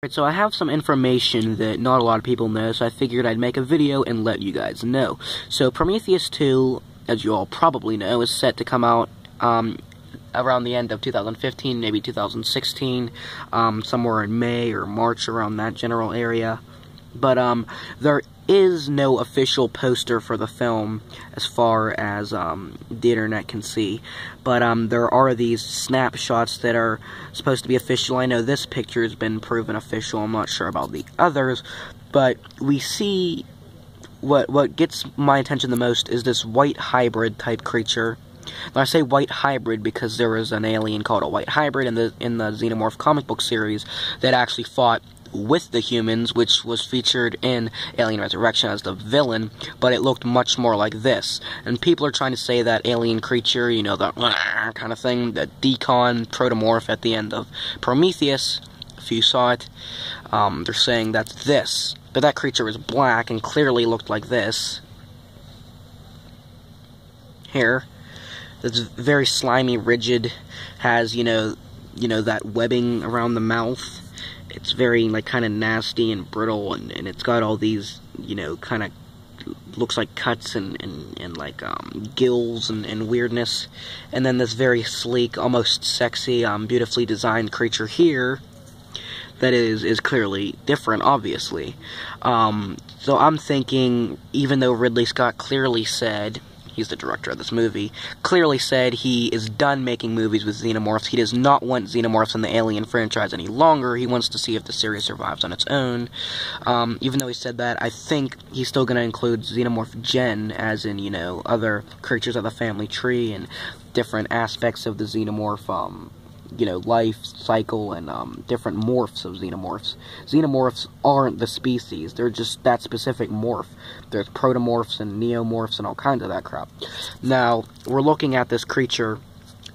Alright, so I have some information that not a lot of people know, so I figured I'd make a video and let you guys know. So Prometheus 2, as you all probably know, is set to come out around the end of 2015, maybe 2016, somewhere in May or March, around that general area. But there is no official poster for the film as far as the internet can see. But there are these snapshots that are supposed to be official. I know this picture has been proven official. I'm not sure about the others. But we see what gets my attention the most is this white hybrid type creature. Now I say white hybrid because there was an alien called a white hybrid in the Xenomorph comic book series that actually fought with the humans, which was featured in Alien Resurrection as the villain, but it looked much more like this. And people are trying to say that alien creature, you know, the kind of thing, the decon protomorph at the end of Prometheus, if you saw it, they're saying that's this. But that creature was black and clearly looked like this. Here. It's very slimy, rigid, has, you know, that webbing around the mouth. It's very, like, kind of nasty and brittle, and it's got all these, you know, kind of, looks like cuts and like, gills and weirdness. And then this very sleek, almost sexy, beautifully designed creature here that is clearly different, obviously. So I'm thinking, even though Ridley Scott clearly said, he's the director of this movie, clearly said he is done making movies with xenomorphs. He does not want xenomorphs in the Alien franchise any longer. He wants to see if the series survives on its own. Even though he said that, I think he's still going to include Xenomorph Gen, as in, you know, other creatures of the family tree and different aspects of the xenomorph, you know, life cycle and different morphs of xenomorphs. Xenomorphs aren't the species, they're just that specific morph. There's protomorphs and neomorphs and all kinds of that crap. Now, we're looking at this creature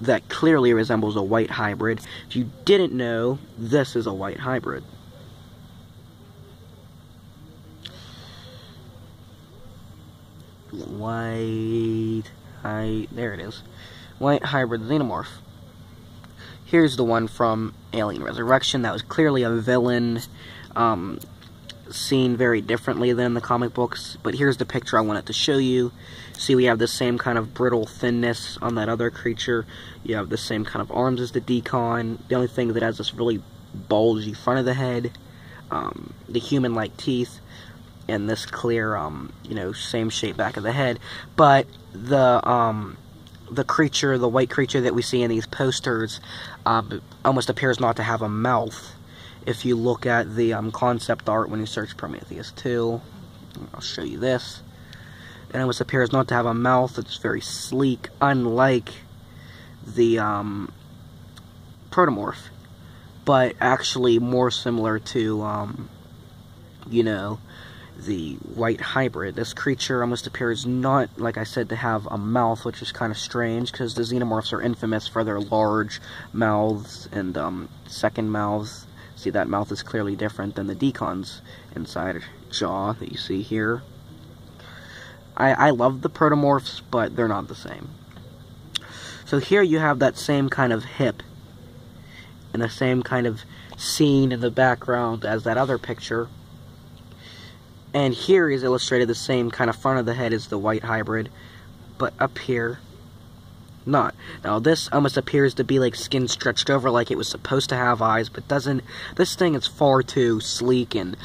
that clearly resembles a white hybrid. If you didn't know, this is a white hybrid. There it is. White hybrid xenomorph. Here's the one from Alien Resurrection that was clearly a villain, seen very differently than in the comic books. But here's the picture I wanted to show you. See, we have the same kind of brittle thinness on that other creature. You have the same kind of arms as the decon. The only thing that has this really bulgy front of the head, the human-like teeth, and this clear, you know, same shape back of the head. But the creature, the white creature that we see in these posters, almost appears not to have a mouth. If you look at the concept art when you search Prometheus 2, I'll show you this. It almost appears not to have a mouth. It's very sleek, unlike the protomorph, but actually more similar to, you know, the white hybrid. This creature almost appears not, like I said, to have a mouth, which is kind of strange, because the xenomorphs are infamous for their large mouths and second mouths. See, that mouth is clearly different than the decon's inside jaw that you see here. I love the protomorphs, but they're not the same. So here you have that same kind of hip and the same kind of scene in the background as that other picture. And here is illustrated the same kind of front of the head as the white hybrid, but up here, not. Now this almost appears to be like skin stretched over like it was supposed to have eyes, but doesn't. This thing is far too sleek and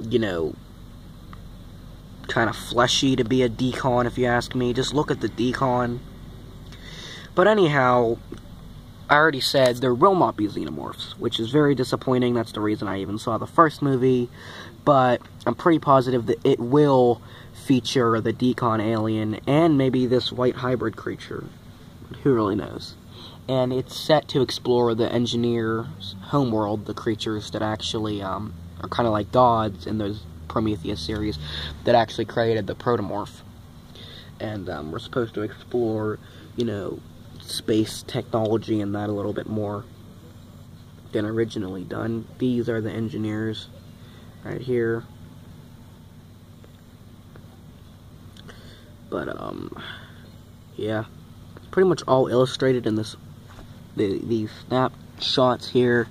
you know, kind of fleshy to be a decon, if you ask me. Just look at the decon. But anyhow, I already said there will not be xenomorphs, which is very disappointing. That's the reason I even saw the first movie. But I'm pretty positive that it will feature the decon alien and maybe this white hybrid creature. Who really knows? And it's set to explore the engineer's homeworld, the creatures that actually are kind of like gods in those Prometheus series that actually created the protomorph. And we're supposed to explore, you know, space technology and that a little bit more than originally done. These are the engineers right here. But yeah, it's pretty much all illustrated in this these snapshots here.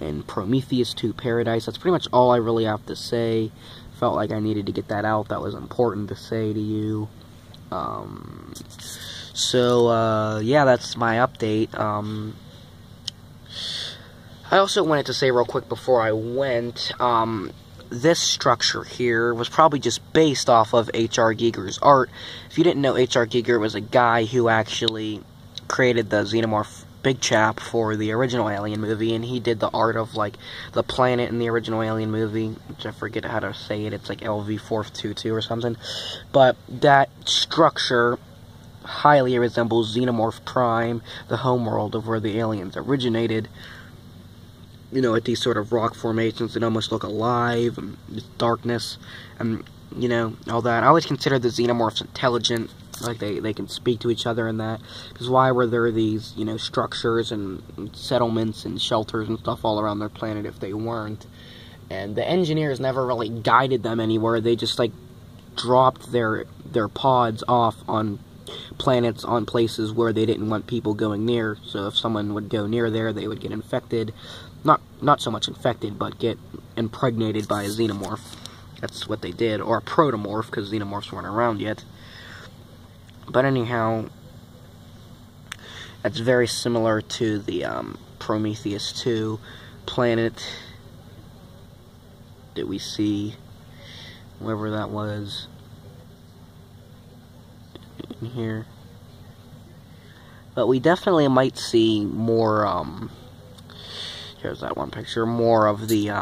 in Prometheus 2 Paradise. That's pretty much all I really have to say. Felt like I needed to get that out. That was important to say to you. Yeah, that's my update. I also wanted to say real quick before I went, this structure here was probably just based off of H.R. Giger's art. If you didn't know, H.R. Giger was a guy who actually created the Xenomorph Big Chap for the original Alien movie, and he did the art of, like, the planet in the original Alien movie, which I forget how to say it. It's like LV-422 or something. But that structure highly resembles Xenomorph Prime, the homeworld of where the aliens originated. You know, at these sort of rock formations that almost look alive, and darkness, and, you know, all that. I always consider the Xenomorphs intelligent, like they can speak to each other and that, because why were there these, you know, structures and settlements and shelters and stuff all around their planet if they weren't? And the engineers never really guided them anywhere. They just, like, dropped their pods off on planets, on places where they didn't want people going near. So if someone would go near there, they would get infected. Not so much infected, but get impregnated by a xenomorph. That's what they did. Or a protomorph, because xenomorphs weren't around yet. But anyhow, that's very similar to the Prometheus 2 planet that we see, wherever that was, in here. But we definitely might see more, here's that one picture, more of the,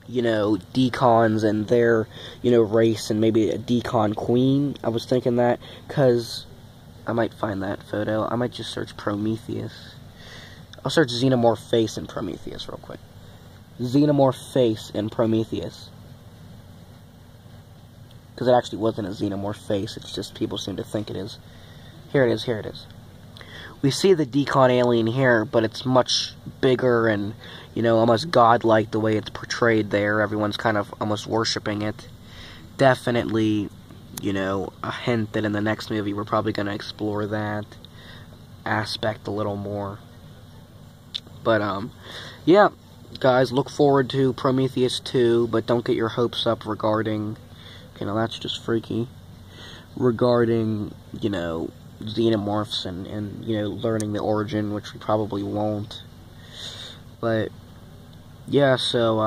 you know, decons and their, you know, race, and maybe a decon queen. I was thinking that, because I might find that photo. I might just search Prometheus. I'll search Xenomorph face in Prometheus real quick. Xenomorph face in Prometheus. Because it actually wasn't a xenomorph face, it's just people seem to think it is. Here it is, here it is. We see the decon alien here, but it's much bigger and, you know, almost godlike the way it's portrayed there. Everyone's kind of almost worshipping it. Definitely, you know, a hint that in the next movie we're probably going to explore that aspect a little more. But, yeah, guys, look forward to Prometheus 2, but don't get your hopes up regarding, okay, now that's just freaky, regarding, you know, xenomorphs and you know, learning the origin, which we probably won't. But yeah, so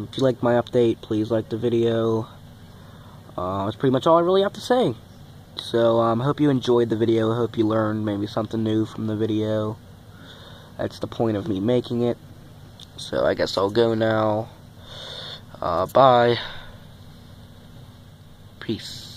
if you liked my update, please like the video. That's pretty much all I really have to say. So I hope you enjoyed the video. I hope you learned maybe something new from the video. That's the point of me making it. So I guess I'll go now. Bye. Peace.